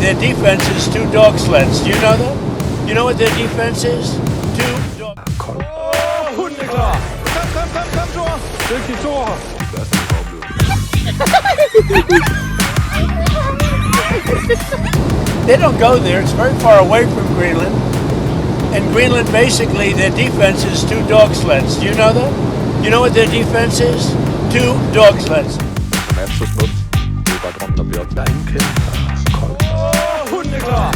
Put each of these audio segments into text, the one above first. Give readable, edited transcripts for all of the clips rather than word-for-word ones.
their defense is 2 dog sleds. Do you know that? You know what their defense is? 2 dog... Hunden er klar! Kom, Thor! Dygtig Thor! They don't go there. It's very far away from Greenland. And Greenland, basically, their defense is 2 dog sleds. Do you know that? You know what their defense is? 2 dog sleds. Som er så smukt. Det er bare drømmen, der bliver op. Der er ingen kæmpe. Koldt. Hunden er klar!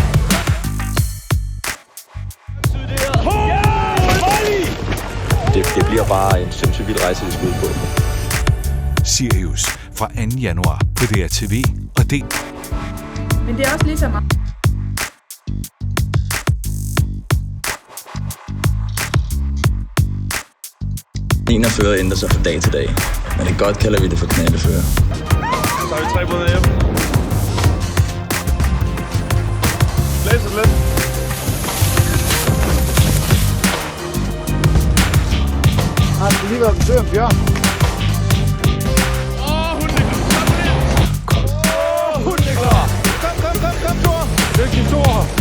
Det bliver bare en sindssygt vild rejse, vi skal ud på. Sirius fra 2. januar på DRTV og D. Men det er også ligesom... Fører ændrer sig fra dag til dag, men det godt kalder vi det for knaldefører. Så har vi 3 både hjem. Læs lidt. Har du lige været besøg om Bjørn? Hunden er klar! Kom, Thor! Dygtig Thor!